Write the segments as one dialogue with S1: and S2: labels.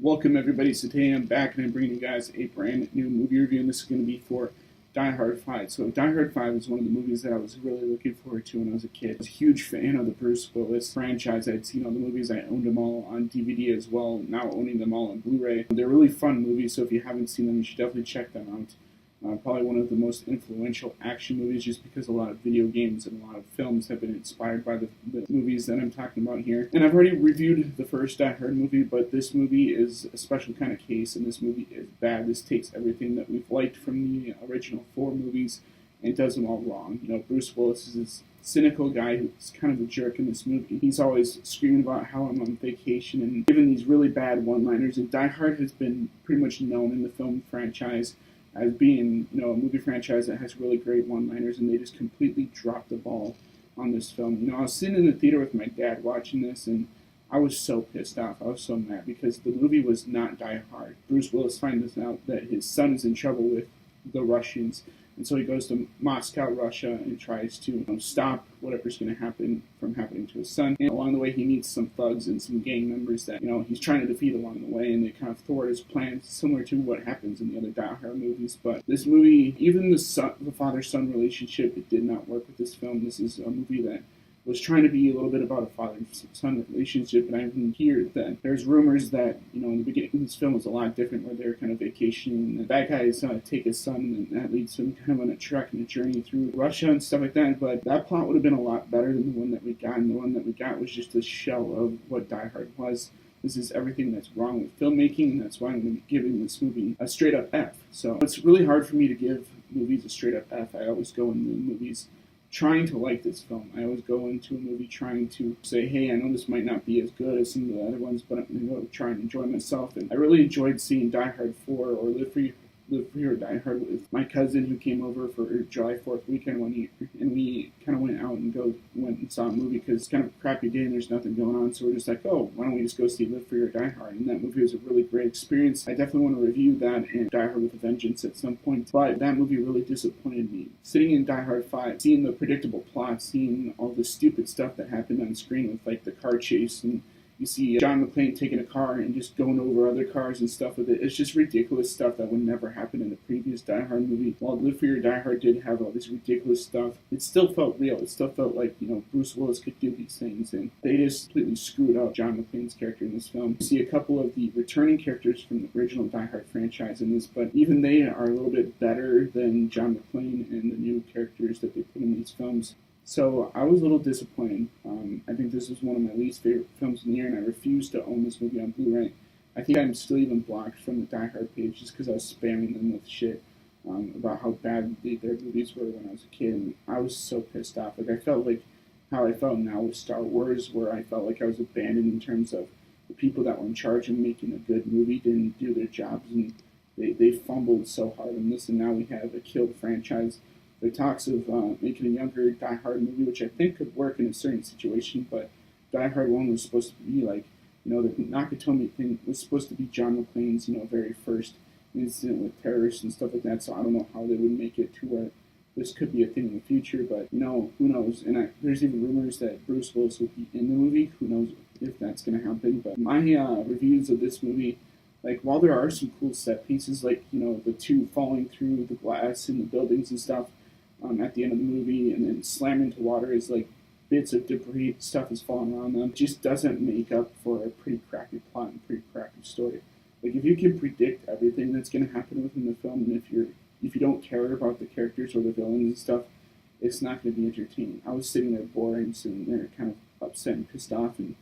S1: Welcome everybody. So today I'm back and I'm bringing you guys a brand new movie review, and this is going to be for Die Hard 5. So Die Hard 5 is one of the movies that I was really looking forward to when I was a kid. I was a huge fan of the Bruce Willis franchise. I'd seen all the movies. I owned them all on DVD as well, now owning them all on Blu-ray. They're really fun movies, so if you haven't seen them, you should definitely check them out. Probably one of the most influential action movies, just because a lot of video games and a lot of films have been inspired by the movies that I'm talking about here. And I've already reviewed the first Die Hard movie, but this movie is a special kind of case, and this movie is bad. This takes everything that we've liked from the original 4 movies and does them all wrong. You know, Bruce Willis is this cynical guy who's kind of a jerk in this movie. He's always screaming about how I'm on vacation and giving these really bad one-liners, and Die Hard has been pretty much known in the film franchise as being, a movie franchise that has really great one-liners, and they just completely dropped the ball on this film. I was sitting in the theater with my dad watching this, and I was so pissed off. I was so mad because the movie was not Die Hard. Bruce Willis finds out that his son is in trouble with the Russians, and so he goes to Moscow, Russia, and tries to stop whatever's going to happen from happening to his son. And along the way, he meets some thugs and some gang members that he's trying to defeat along the way, and they kind of thwart his plans, similar to what happens in the other Die Hard movies. But this movie, even the father-son relationship, it did not work with this film. This is a movie that was trying to be a little bit about a father-son relationship, and I even hear that there's rumors that, in the beginning, this film was a lot different, where they're kind of vacationing, and the bad guys take his son, and that leads to him kind of on a trek and a journey through Russia and stuff like that. But that plot would have been a lot better than the one that we got, and the one that we got was just a shell of what Die Hard was. This is everything that's wrong with filmmaking, and that's why I'm going to be giving this movie a straight-up F. So it's really hard for me to give movies a straight-up F. I always go into movies trying to like this film. I always go into a movie trying to say, hey, I know this might not be as good as some of the other ones, but I'm going to go try and enjoy myself. And I really enjoyed seeing Die Hard 4 or Live Free or Die Hard with my cousin, who came over for July 4th weekend and we kind of went out and went and saw a movie because it's kind of a crappy day and there's nothing going on. So we're just like, oh, why don't we just go see Live Free or Die Hard? And that movie was a really great experience. I definitely want to review that and Die Hard with a Vengeance at some point. But that movie really disappointed me. Sitting in Die Hard 5, seeing the predictable plot, seeing all the stupid stuff that happened on screen with like the car chase, and you see John McClane taking a car and just going over other cars and stuff with it. It's just ridiculous stuff that would never happen in the previous Die Hard movie. While Live Free or Die Hard did have all this ridiculous stuff, it still felt real. It still felt like, Bruce Willis could do these things, and they just completely screwed up John McClane's character in this film. You see a couple of the returning characters from the original Die Hard franchise in this, but even they are a little bit better than John McClane and the new characters that they put in these films. So I was a little disappointed. I think this is one of my least favorite films in the year, and I refuse to own this movie on Blu-ray. I think I'm still even blocked from the Die Hard page just because I was spamming them with shit about how bad their movies were when I was a kid, and I was so pissed off. I felt like how I felt now with Star Wars, where I felt like I was abandoned in terms of the people that were in charge of making a good movie didn't do their jobs, and they fumbled so hard in this, and now we have a killed franchise. There are talks of making a younger Die Hard movie, which I think could work in a certain situation, but Die Hard 1 was supposed to be like, the Nakatomi thing was supposed to be John McClane's, very first incident with terrorists and stuff like that, so I don't know how they would make it to where this could be a thing in the future, but, who knows? And there's even rumors that Bruce Willis will be in the movie. Who knows if that's going to happen? But my reviews of this movie, like, while there are some cool set pieces, like, the two falling through the glass in the buildings and stuff, at the end of the movie, and then slam into water is like bits of debris, stuff is falling around them. It just doesn't make up for a pretty crappy plot and pretty crappy story. Like, if you can predict everything that's going to happen within the film, and if you don't care about the characters or the villains and stuff, it's not going to be entertaining. I was sitting there bored and sitting there kind of upset and pissed off, and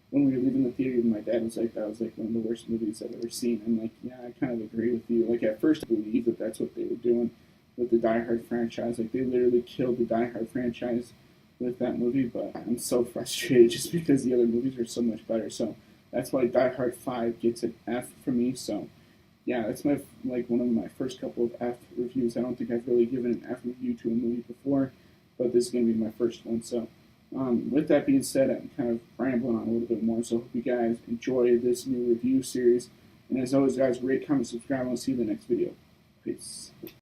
S1: when we were leaving the theater, my dad was like, that was like one of the worst movies I've ever seen. I'm like, yeah, I kind of agree with you. Like, at first I believed that that's what they were doing with the Die Hard franchise. Like, they literally killed the Die Hard franchise with that movie, but I'm so frustrated just because the other movies are so much better. So that's why Die Hard 5 gets an F from me. So yeah, that's one of my first couple of F reviews. I don't think I've really given an F review to a movie before, but this is going to be my first one. So with that being said, I'm kind of rambling on a little bit more, so I hope you guys enjoy this new review series. And as always, guys, rate, comment, subscribe, and I'll see you in the next video. Peace.